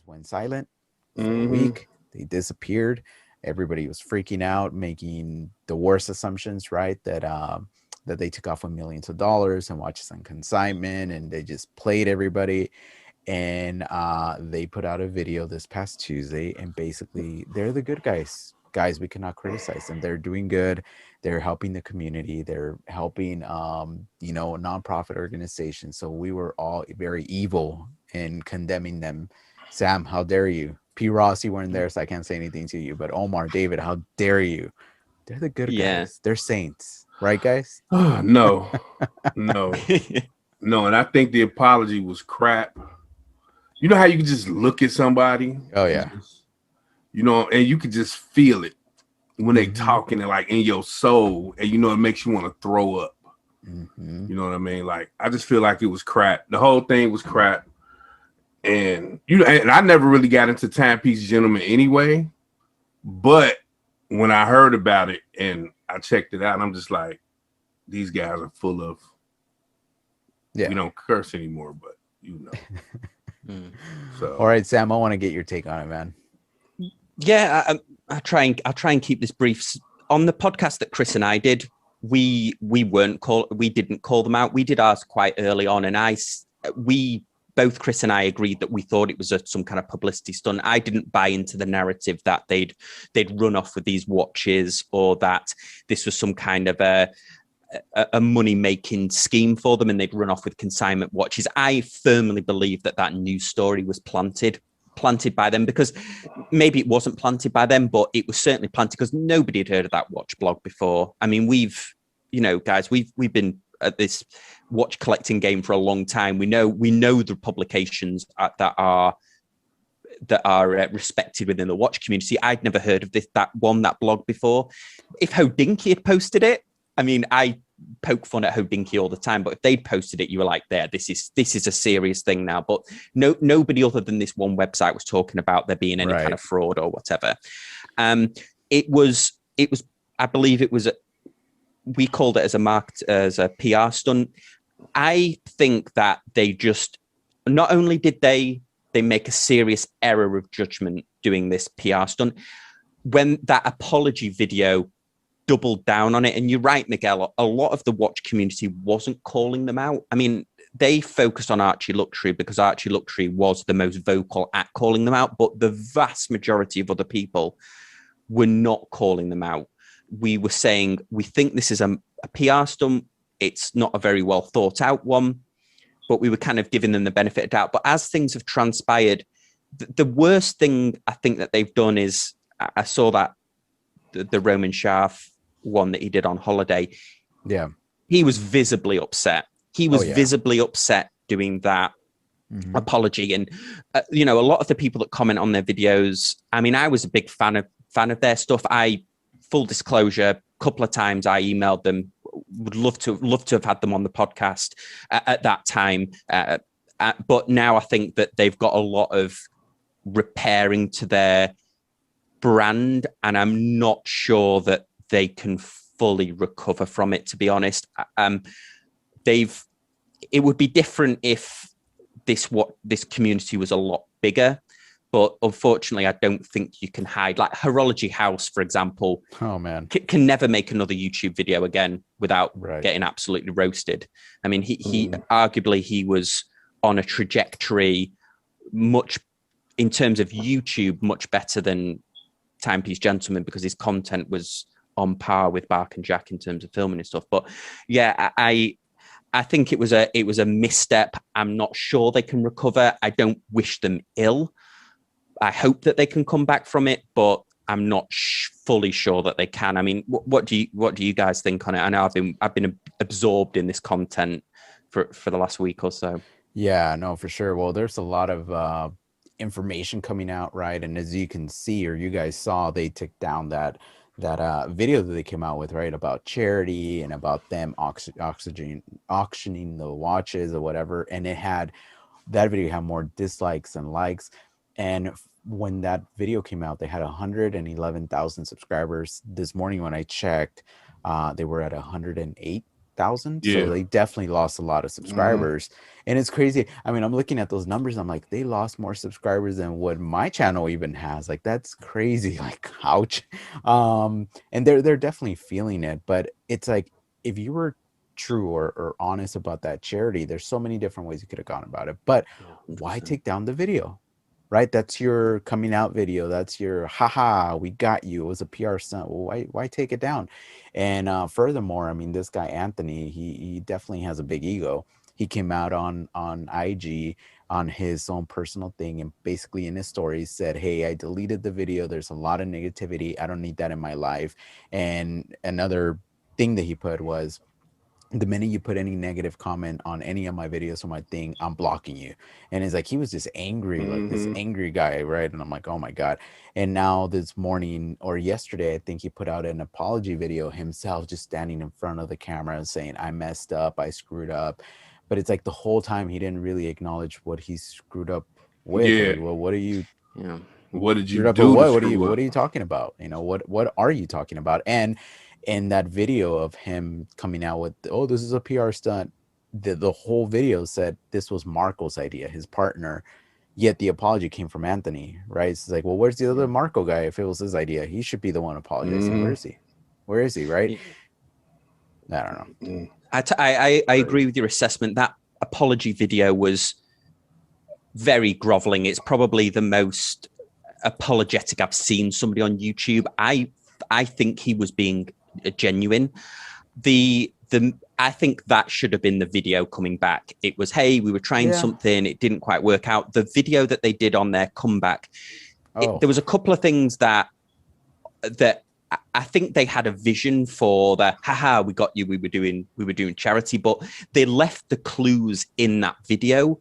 just went silent for a Mm-hmm. week. They disappeared. Everybody was freaking out, making the worst assumptions, right? That they took off with millions of dollars and watches on consignment, and they just played everybody. And they put out a video this past Tuesday, and basically they're the good guys. Guys, we cannot criticize them. They're doing good. They're helping the community. They're helping, a nonprofit organization. So we were all very evil in condemning them. Sam, how dare you? P. Ross, you weren't there, so I can't say anything to you. But Omar, David, how dare you? They're the good Yeah. guys. They're saints, right, guys? No, no, no. And I think the apology was crap. You know how you can just look at somebody Oh and yeah. just, and you could just feel it when they Mm-hmm. talking and like in your soul, and it makes you want to throw up. Mm-hmm. You know what I mean? Like I just feel like it was crap. The whole thing was crap. And and I never really got into Timepiece Gentlemen anyway. But when I heard about it and I checked it out, I'm just like, these guys are full of. Yeah. We don't curse anymore, but So All right, Sam, I want to get your take on it, man. Yeah, I'll try and keep this brief. On the podcast that Chris and I did, we didn't call them out. We did ours quite early on, and both Chris and I agreed that we thought it was some kind of publicity stunt. I didn't buy into the narrative that they'd run off with these watches, or that this was some kind of a money-making scheme for them and they'd run off with consignment watches. I firmly believe that news story was planted by them, because maybe it wasn't planted by them, but it was certainly planted because nobody had heard of that watch blog before. I mean, guys, we've been at this watch collecting game for a long time. We know the publications that are respected within the watch community. I'd never heard of that blog before. If Hodinky had posted it, I mean, I poke fun at Hodinky all the time, but if they'd posted it, you were like, this is a serious thing now. But nobody other than this one website was talking about there being any kind of fraud or whatever. It was, I believe it was, we called it as a PR stunt. I think that they just, not only did they make a serious error of judgment doing this PR stunt, when that apology video doubled down on it. And you're right, Miguel, a lot of the watch community wasn't calling them out. I mean, they focused on Archie Luxury because Archie Luxury was the most vocal at calling them out, but the vast majority of other people were not calling them out. We were saying, we think this is a PR stunt. It's not a very well thought out one, but we were kind of giving them the benefit of doubt. But as things have transpired, the worst thing I think that they've done is, I saw that the Roman Schaaf one that he did on holiday. Yeah. He was visibly upset. He was visibly upset doing that apology. And, a lot of the people that comment on their videos, I mean, I was a big fan of their stuff. Full disclosure, a couple of times I emailed them, would love to have had them on the podcast at that time. But now I think that they've got a lot of repairing to their brand, and I'm not sure that they can fully recover from it, to be honest. It would be different if this community was a lot bigger, but unfortunately I don't think you can hide. Like Horology House, for example, can never make another YouTube video again without getting absolutely roasted. I mean, he arguably he was on a trajectory much in terms of YouTube much better than Timepiece Gentleman, because his content was on par with Bark and Jack in terms of filming and stuff. But yeah, I think it was a misstep. I'm not sure they can recover. I don't wish them ill. I hope that they can come back from it, but I'm not fully sure that they can. I mean, what do you guys think on it? I know I've been absorbed in this content for the last week or so. Yeah, no, for sure. Well, there's a lot of information coming out, right? And as you can see, or you guys saw, they took down that video that they came out with, right, about charity and about them auctioning the watches or whatever. And that video had more dislikes than likes. And when that video came out, they had 111,000 subscribers. This morning when I checked, they were at 108 thousand. So Yeah. they definitely lost a lot of subscribers. And it's crazy. I mean, I'm looking at those numbers. I'm like, they lost more subscribers than what my channel even has. Like, that's crazy. Like, ouch. And they're definitely feeling it. But it's like, if you were true or honest about that charity, there's so many different ways you could have gone about it. But why 100%. take down the video? Right? That's your coming out video. That's your haha, we got you. It was a PR stunt. Well, why take it down? And furthermore, I mean, this guy Anthony, he definitely has a big ego. He came out on IG on his own personal thing and basically in his stories said, hey, I deleted the video. There's a lot of negativity. I don't need that in my life. And another thing that he put was, the minute you put any negative comment on any of my videos or my thing, I'm blocking you. And it's like, he was just angry, like this angry guy, right? And I'm like, oh my God. And now this morning or yesterday, I think he put out an apology video himself, just standing in front of the camera and saying, I messed up, I screwed up. But it's like the whole time he didn't really acknowledge what he screwed up with. Yeah. Like, well, what are you Yeah. What did you screwed up do with? to What screw are up? you talking about? You know, what are you talking about? And in that video of him coming out with, oh, this is a PR stunt, the whole video said this was Marco's idea, his partner, yet the apology came from Anthony, right? It's like, well, where's the other Marco guy? If it was his idea, he should be the one apologizing. Where is he? Where is he? Right? I don't know. I agree with your assessment. That apology video was very groveling. It's probably the most apologetic I've seen somebody on YouTube. I think he was being genuine. I think that should have been the video coming back. It was, hey, we were trying something, it didn't quite work out. The video that they did on their comeback, there was a couple of things that I think they had a vision for. The haha, we got you, we were doing charity, but they left the clues in that video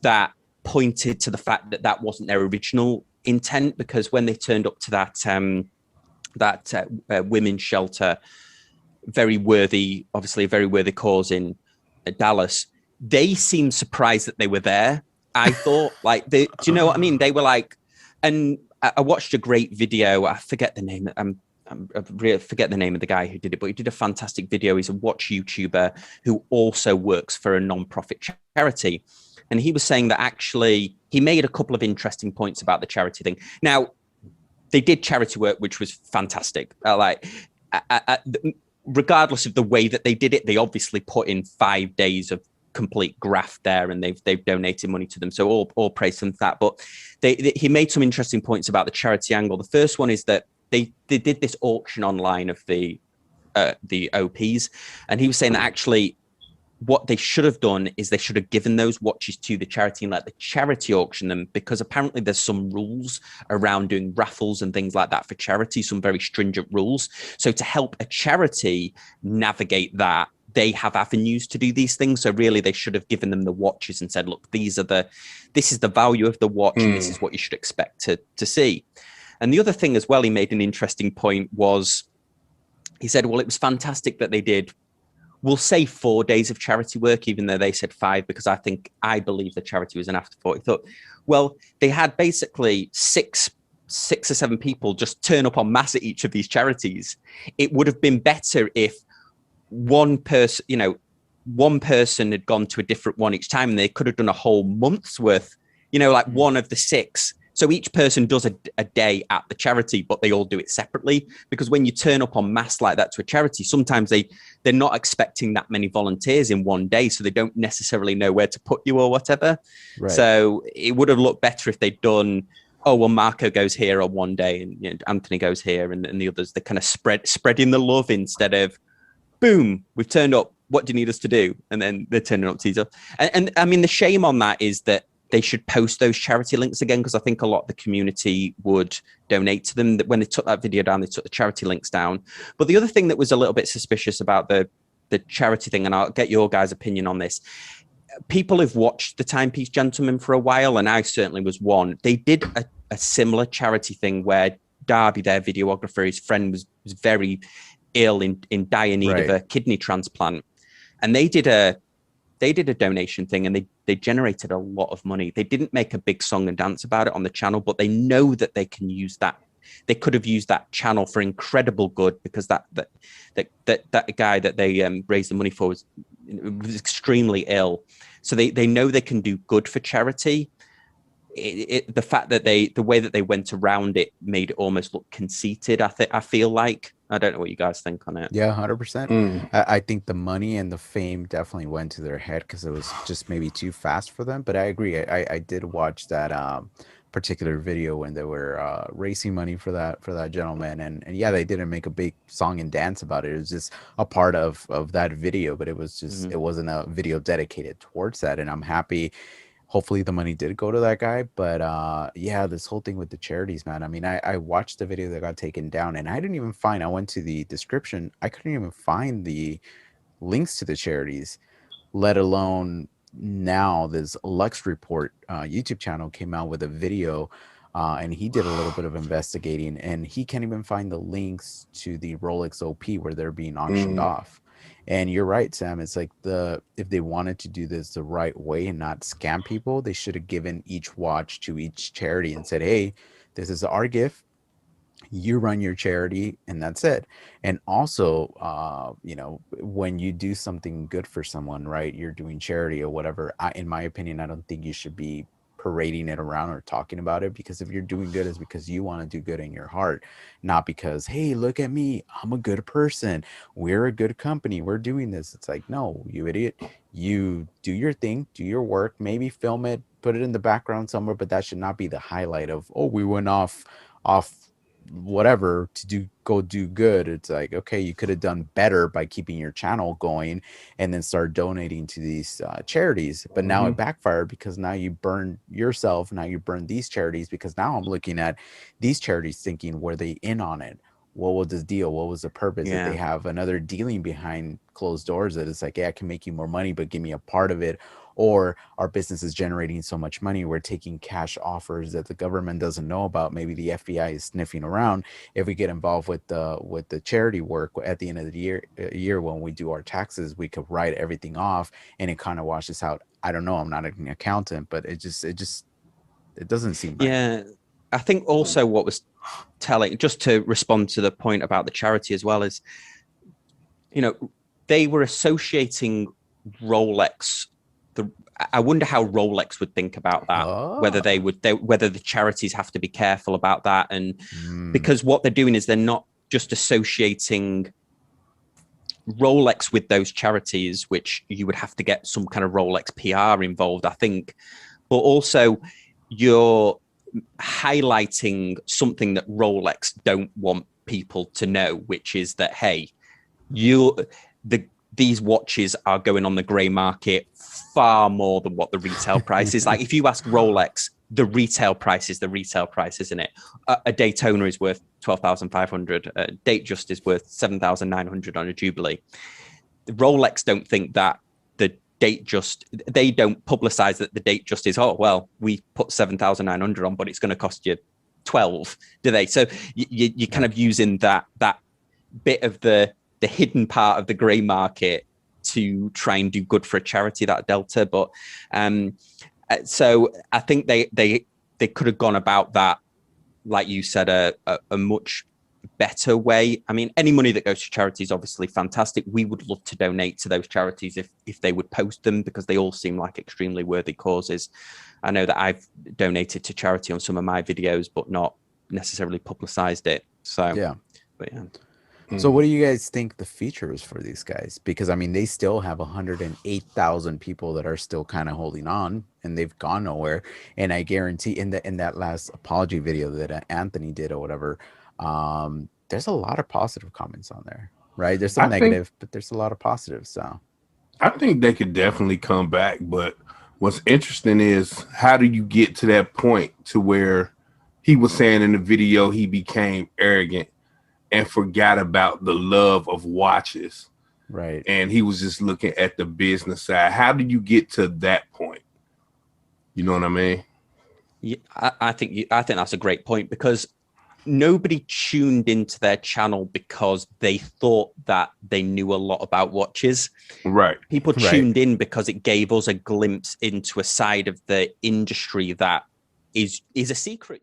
that pointed to the fact that that wasn't their original intent, because when they turned up to that women's shelter, very worthy, obviously a very worthy cause in Dallas, they seemed surprised that they were there. I thought, like, do you know what I mean? They were like, and I watched a great video. I forget the name. I forget the name of the guy who did it, but he did a fantastic video. He's a watch YouTuber who also works for a non-profit charity. And he was saying that actually he made a couple of interesting points about the charity thing. Now, they did charity work, which was fantastic. Regardless of the way that they did it, they obviously put in 5 days of complete graft there, and they've donated money to them. So all praise them for that. But he made some interesting points about the charity angle. The first one is that they did this auction online of the OPs, and he was saying that actually what they should have done is they should have given those watches to the charity and let the charity auction them, because apparently there's some rules around doing raffles and things like that for charity, some very stringent rules. So to help a charity navigate that, they have avenues to do these things. So really they should have given them the watches and said, look, this is the value of the watch and this is what you should expect to see. And the other thing as well, he made an interesting point, was he said, well, it was fantastic that they did, we'll say 4 days of charity work, even though they said 5, because I believe the charity was an afterthought. He thought, well, they had basically six or seven people just turn up en masse at each of these charities. It would have been better if one person had gone to a different one each time, and they could have done a whole month's worth, like one of the 6. So each person does a day at the charity, but they all do it separately. Because when you turn up en masse like that to a charity, sometimes they're not expecting that many volunteers in one day, so they don't necessarily know where to put you or whatever. Right. So it would have looked better if they'd done, oh, well, Marco goes here on one day, and Anthony goes here, and the others, they're kind of spreading the love instead of, boom, we've turned up, what do you need us to do? And then they're turning up to each other. And I mean, the shame on that is that they should post those charity links again, because I think a lot of the community would donate to them. When they took that video down, they took the charity links down. But the other thing that was a little bit suspicious about the charity thing, and I'll get your guys' opinion on this, people who've watched the Timepiece Gentlemen for a while, and I certainly was one, they did a similar charity thing where Darby, their videographer, his friend was very ill, in dire need of a kidney transplant. And they did a donation thing, and they generated a lot of money. They didn't make a big song and dance about it on the channel, but they know that they can use that they could have used that channel for incredible good, because that guy that they raised the money for was extremely ill. So they know they can do good for charity. The fact that the way that they went around it made it almost look conceited. I feel like, I don't know what you guys think on it. Yeah, 100%. Mm. I think the money and the fame definitely went to their head because it was just maybe too fast for them. But I agree. I did watch that particular video when they were raising money for that gentleman, and yeah, they didn't make a big song and dance about it. It was just a part of that video, but it was just it wasn't a video dedicated towards that. And I'm happy. Hopefully the money did go to that guy, but yeah, this whole thing with the charities, man. I mean, I watched the video that got taken down, and I didn't even find. I went to the description. I couldn't even find the links to the charities, let alone now this Lux Report YouTube channel came out with a video, and he did a little bit of investigating, and he can't even find the links to the Rolex OP where they're being auctioned off. And you're right, Sam. It's like if they wanted to do this the right way and not scam people, they should have given each watch to each charity and said, "Hey, this is our gift. You run your charity, and that's it." And also, when you do something good for someone, right? You're doing charity or whatever. In my opinion, I don't think you should be parading it around or talking about it, because if you're doing good, it's because you want to do good in your heart, not because, hey, look at me, I'm a good person, we're a good company, we're doing this. It's like, no, you idiot. You do your thing, do your work, maybe film it, put it in the background somewhere, but that should not be the highlight of, oh, we went off whatever to go do good. It's like, okay, you could have done better by keeping your channel going and then start donating to these charities. But now it backfired, because now you burn yourself, now you burn these charities, because now I'm looking at these charities thinking, were they in on it? What was the deal? What was the purpose? That they have another dealing behind closed doors, that it's like, yeah, I can make you more money, but give me a part of it. Or our business is generating so much money, we're taking cash offers that the government doesn't know about. Maybe the FBI is sniffing around. If we get involved with the charity work at the end of the year when we do our taxes, we could write everything off, and it kind of washes out. I don't know. I'm not an accountant, but it doesn't seem right. Yeah, I think also what was telling, just to respond to the point about the charity as well, is, they were associating Rolex. I wonder how Rolex would think about that. Whether the charities have to be careful about that, and because what they're doing is they're not just associating Rolex with those charities, which you would have to get some kind of Rolex PR involved, I think, but also you're highlighting something that Rolex don't want people to know, which is that, hey, these watches are going on the grey market far more than what the retail price is. Like, if you ask Rolex, the retail price is the retail price, isn't it? A Daytona is worth 12,500. A Datejust is worth 7,900 on a Jubilee. The Rolex don't think that the Datejust, they don't publicize that the Datejust is, oh, well, we put 7,900 on, but it's going to cost you 12, do they? So you're kind of using that bit of the hidden part of the grey market to try and do good for a charity, that delta. But so I think they could have gone about that, like you said, a much better way. I mean, any money that goes to charity is obviously fantastic. We would love to donate to those charities if they would post them, because they all seem like extremely worthy causes. I know that I've donated to charity on some of my videos, but not necessarily publicized it. So yeah. But yeah. So what do you guys think the future is for these guys? Because I mean, they still have 108,000 people that are still kind of holding on, and they've gone nowhere. And I guarantee in that last apology video that Anthony did or whatever, there's a lot of positive comments on there, right? There's some negative, but there's a lot of positives. So I think they could definitely come back. But what's interesting is, how do you get to that point to where he was saying in the video he became arrogant and forgot about the love of watches, right? And he was just looking at the business side. How do you get to that point? You know what I mean? Yeah, I think that's a great point, because nobody tuned into their channel because they thought that they knew a lot about watches. Right. People tuned in because it gave us a glimpse into a side of the industry that is a secret.